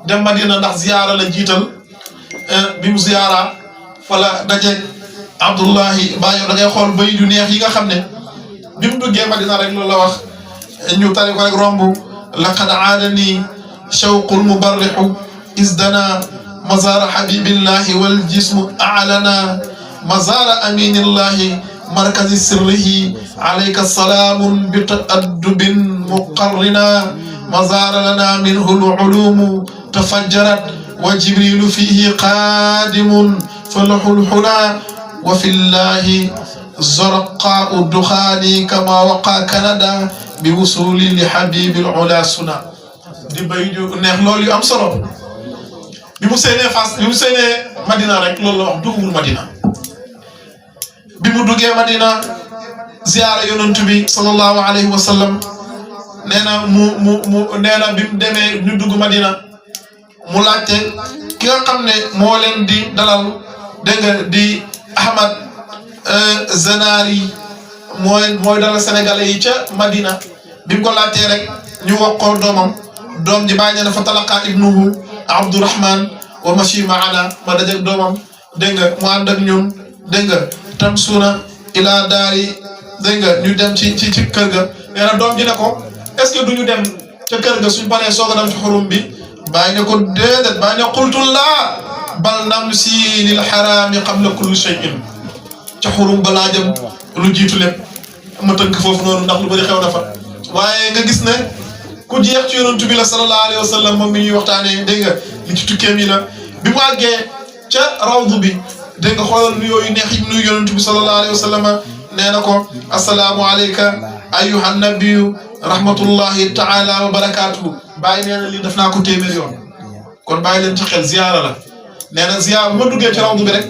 dem Madina ndax ziyaara la jiital bi mu ziyaara fa la dajeeg Abdullahi Baye da ngay xool bay yu neex yi nga xam ne bi mu duggee Madina rek loolu la wax ñu tari ko rek romb laqad aadani shawqul mubarrihu isdana mazara habibillahi wal jismu a'lana mazara aminillahi markazi sirrihi alayka salaamun bi ta'addubin muqarrina mazara lana minhu al-ulumu tafajjarat wa jibrilu fihi qadimun falahul hula wa fillahi zarqa'u dukhani kama waqa kanada bi wusuli li habibil ula suna di bay ju neex loolu yu am solo bi mu seenee Fass bi mu seenee Madina rek loolu la wax duggul Madina bi mu duggee Madina ziyaara yonent bi sallallahu alayhi wa sallam nee na nee na bi mu demee ñu dugg Madina mu laajte ki nga xam ne moo leen di dalal dégg nga di Ahmad Zanari mooy dalal sénégalais yi ca Madina bi mu ko laajtee rek ñu wax ko doom ji bàyyi na fa talaqa ibnuhu Abdurrahman wa mashi maana ma dajeg doomam dégg nga mu ànd ak ñun dégg nga tam suuna ila daari dégg nga ñu dem ci kër ga nee na doom ji ne ko est-ce que duñu dem ca kër ga suñ paree soog a dem ci xurum bi bàyyi ne ko déedéet bàyyi ne qultu laa bal namsi lil xaraami qabla kulli shay'in ca xurum ba laa jëm lu jiitu lépp ma tënk foofu noonu ndax lu bari xew na fa waaye nga gis ne ku jeex ci yonent bi la sallallahu alayhi wa sallam moom mi ñuy waxtaanee dégg nga li ci tukkeem yi la bi mu àggee ca rawdu bi dégg nga xoolal nuyoo yu neex yi nuyu yonent bi sallallahu alayhi wa sallam nee na ko assalaamu alayka ayyuhan nabiyyu rahmatullahi taala wa barakaatuhu bàyyi nee na lii def naa ko téeméer yoon kon bàyyi leen ci xel ziyaara la nee na ziyaara bu ma duggee ci rawdu bi rek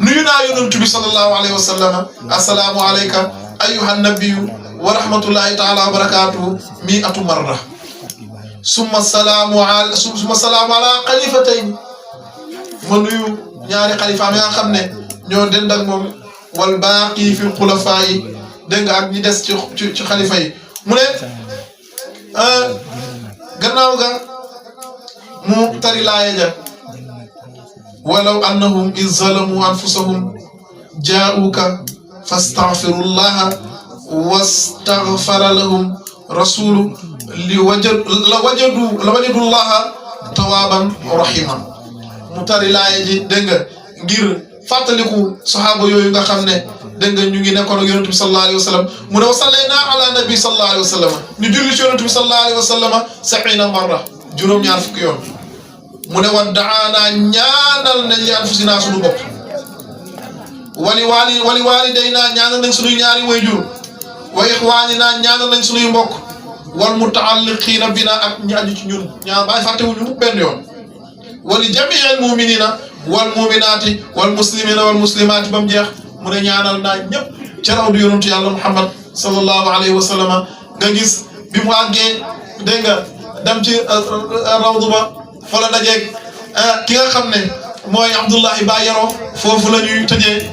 nuyu naa yonent bi sallallahu alayhi wa sallam assalaamu alayka ayyuhan nabiyyu wa rahmatullahi taala wa barakaatuhu mi'atu marra summa salaamu ala xalifatayn ma nuyu ñaari xalifaam yi nga xam ne ñoo dend ak moom wal baaqi fi xulafaa yi dégg nga ak ñi des ci xalifa yi mu ne gannaaw ga mu tari laaya ja walaw annahum iz zalamu anfusahum jaa'uka fastaghfirullaha wastaghfara lahum rasulu la wajadu llaha tawaaban rahiman mu tari laaya ji dégg nga ngir fàttaliku saxaaba yooyu nga xam ne dégg nga ñu ngi nekkoon ak yonent bi sallallahu alayhi wa sallam mu ne wa sallayna ala nabi sallallahu alayhi wa sallam ñu julli ci yonent bi sallallahu alayhi wa sallam 70 marra juróom-ñaar fukki yoon mu ne wa daana ñaanal nañ li anfusina suñu bopp wali walidayna ñaanal nañ suñuy ñaari wayjur wa ixwaanina ñaanal nañ suñuy mbokk wal mutaalliqiina bina ak ñi aju ci ñun ñaan bàyyi fàttewuñu benn yoon wali jamiil muminina wal muminaati wal muslimina wal muslimaati ba mu jeex mu ne ñaanal naa ñëpp ca raw du yonentu yàlla Muhammad sallallahu alayhi wa sallam nga gis bi mu àggee dégg nga dem ci rawdu ba fa la dajeeg ki nga xam ne mooy Abdullahi Bayero foofu la ñuy tëjee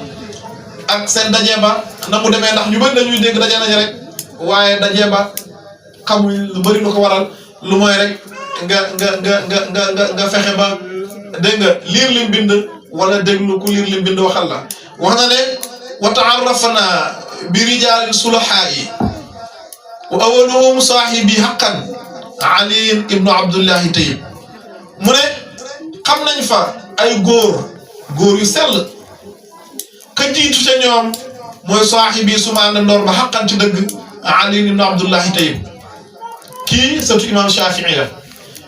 ak seen daje ba na mu demee ndax ñu bëri dañuy dégg daje nañ rek waaye daje ba xamuñ lu bëri lu ko waral lu mooy rek nga fexe ba dégg nga liir lim bind wala déglu ku liir lim bind waxal la wax na ne wa ta'arrafna bi rijaali sulahaai wa awaluhum saahibi haqqan Ali ibnu Abdullahi Tayyib mu ne xam nañ fa ay góor yu sell ka jiitu ca ñoom mooy saaxibi suma àndandoor ba xaqan ci dëgg Ali ibn Abdullahi Tayyib kii sëtu imam Shafii la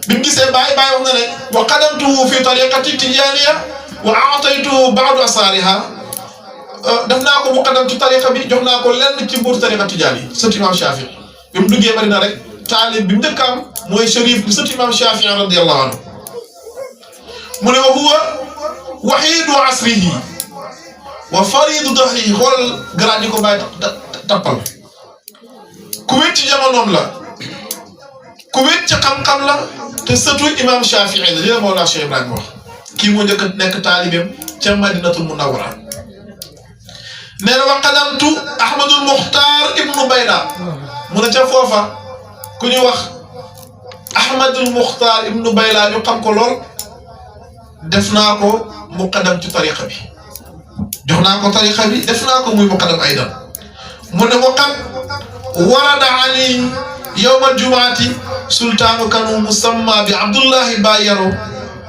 bi mu gisee bàyyi wax na ne wa qadamtuhu fi tariqati tijaniya wa aataytuhu ba'du asariha def naa ko muqaddam ci tariqa bi jox naa ko lenn ci mbuur tariqa tijani sëtu imam Shafii bi mu duggee bari na rek taalib bi mu njëkk am mooy Cherif bi sëtu imam Shafii radiyallahu anhu mu ne wa huwa wahidu asrihi wa faridu dahrihi xoolal garaat yi ko bàyyi tappal ku wét ci jamonoom la ku wét ci xam-xam la te sëtu imam Shafii la li la Mawlana Cheikh Ibrahima wax kii moo njëkk a nekk taalibeem ca Madinatul Munawwara nee na wa qadamtu Ahmadul Muxtaar ibnu Bayda mu ne ca foofa ku ñuy wax Ahmadul Muxtaar ibnu Bayda ñu xam ko lool def naa ko muqaddam ci tariqa bi jox naa ko tariqa bi def naa ko muy muqaddam aydan mu ne waqad warada ali yawma aljumaati sultaanu kanu musamma bi Abdullahi Bayero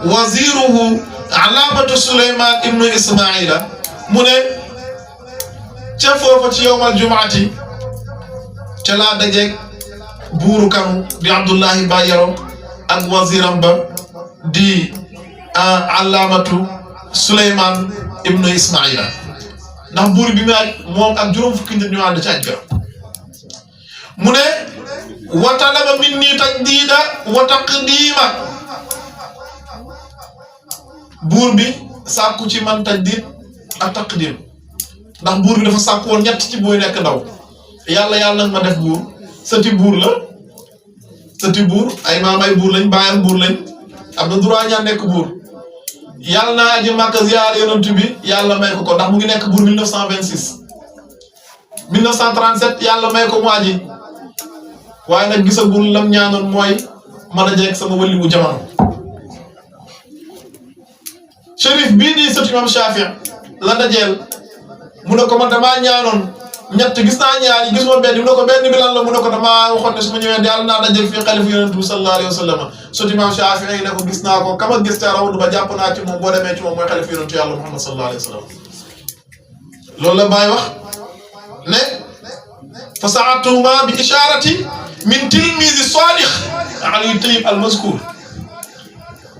waziruhu alaamatu Suleymaan ibnu Ismaila mu ne ca foofa ci yawma aljumaati ca laa dajeeg buuru kanu di Abdullahi Bayero ak waziram ba di alaamatu Suleymaan ibnu Ismaila ndax buur bi maaj moom ak juróom fukki nit ñu ànd ci aj ga mu ne wa talaba minni tajdiida wa taqdiima buur bi sàkku ci man tajdiid ak taqdiim ndax buur bi dafa sàkku woon ñett ci booy nekk ndaw yàlla nag ma def buur sëti buur la sëti buur ay maam ay buur lañ baayam buur lañ am na droit ñaan nekk buur yàlla naa aji Makka ziyaar yonent bi yàlla may ko ndax mu ngi nekk buur 1926 1937 yàlla may ko mu aji waaye nag gisagul lam ñaanoon mooy mën a jeeg sama wëli bu jamono Cherif bii di sëtu imam Shafii la dajeel mu ne ko man damaa ñaanoon ñett gis naa ñaar yi gisuma benn mu ne ko benn bi lan la mu ne ko damaa waxoon ne su ma ñëwee yàlla naa dajeel fii xalifu yonent bi sallallahu alayhi wa sallam sëtu imam Shafii ne ko gis naa ko kama gis ca rawdu ba jàpp naa ci moom boo demee ci moom mooy xalifu yonent yàlla Muhammad sallallahu alayhi wa sallam loolu la Baay wax ne fa saatuhuma bi isharati min tilmisi Salih Ali Tayyib al-Mazkur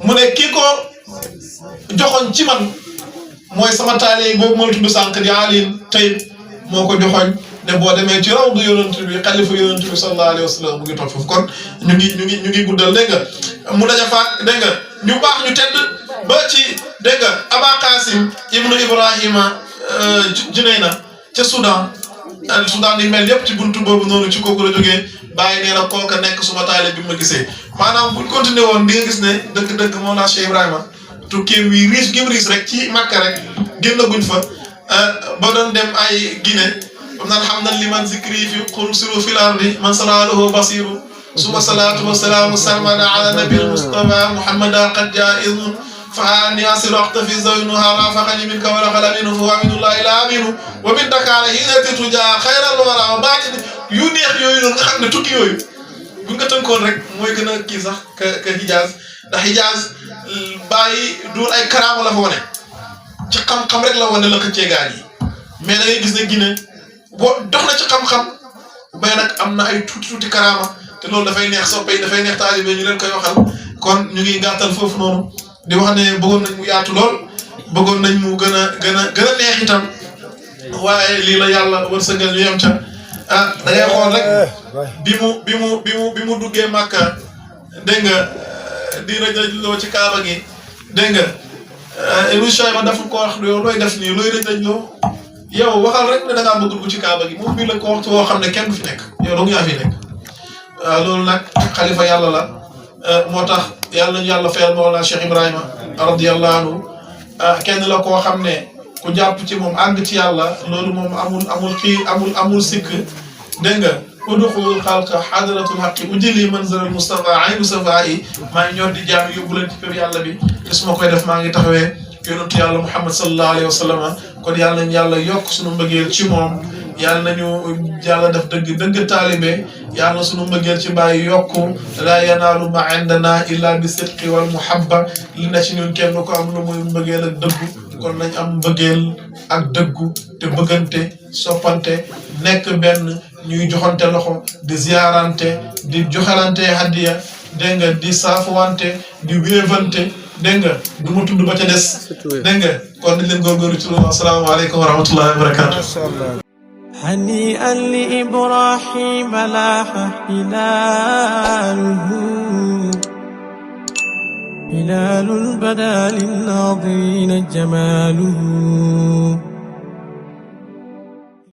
mu ne kii ko joxoñ ci man mooy sama taale boobu moo tudd sànq di Ali Tayyib moo ko joxoñ ne boo demee ci rawdu yonent bi xalifa yonent bi sallallahu alayhi wa sallam mu ngi toog foofu kon ñu ngi guddal dégg nga mu daja faak dégg nga ñu baax ñu tedd ba ci dégg nga Aba Qasim ibnu Ibrahima Junayna ca Soudan yi mel yëpp ci buntu boobu noonu ci kooku la jógee bàyyi nee na kooka nekk suma taale bi ma gisee maanaam buñ continué woon di nga gis ne dëgg-dëgg Mawlana Cheikh Ibrahima tukkeem wi riis gim riis rek ci Makka rek génn guñ fa ba doon dem ay Guinée am naan xam na li man zikri fi qul siru fil ardi man salaalahu basiru suma salaatu wa salaamu sarmada ala nabil mustafa muhammada qad jaizun فهاني أصل أختفي زينها رافقني منك ولقل منه فهو من الله إلى أمينه ومن دكار هنا تتجا خير الورى وباطن يونيخ يوينون nga xam ne tukki yooyu bu nga tënkoon rek mooy gën a kii sax ka Hijaz ndax Hijaz bàyyi duul ay karaama la fa wane ci xam-xam rek la wane la xëccee gaal yi mais da ngay gis ne Guinée boo dox na ci xam-xam bay nag am na ay tuuti karaama te loolu dafay neex soppe yi dafay neex taalibe ñu leen koy waxal kon ñu ngi gàttal foofu noonu di wax ne bëggoon nañ mu yaatu lool bëggoon nañ mu gën a neex itam waaye lii la yàlla wërsëgal ñu yem ca da ngay xool rek bi mu duggee Makka dégg nga di rëj-rëjloo ci Kaaba gi dégg nga Ibnu Shayba dafa ko wax yow looy def nii looy rëj-rëjloo yow waxal rek ne da ngaa bëgg dugg ci Kaaba gi moom bii la ko waxtu woo xam ne kenn du fi nekk yow dong yaa fi nekk waaw loolu nag xalifa yàlla la moo tax yàlla nañu yàlla fayal Mawlana Cheikh Ibrahima radiyallahu anhu kenn la koo xam ne ku jàpp ci moom àgg ci yàlla loolu moom amul sikk dégg nga udxulul xalqa hadratul haqqi ujili manzalal Mustafa aynu safaa'i maa ngi ñor di jaam yóbbu leen ci kër yàlla bi te su ma koy def maa ngi taxawee yonentu yàlla Muhammad sallallahu alayhi wa sallam kon yàlla nañu yàlla yokk sunu mbëggeel ci moom yàlla nañu yàlla def dëgg taalibe yàlla sunu mbëggeel ci bàyyi yokku laa yanaalu ma indana illa bi sidqi wal muhabba li na ci ñun kenn ko am lu muy mbëggeel ak dëggu kon nañ am mbëggeel ak dëggu te bëggante soppante nekk benn ñuy joxante loxo di ziarante di joxalante hadiya dégg nga di saafuwante di wéevante dégg nga du ma tudd ba ca des dégg nga kon nañ leen góorgóorlu ci loolu asalaamaaleykum wa rahmatullahi wa barakatuh هنيئا لإبراهيم لاح هلاله هلال بدا للناظرين جماله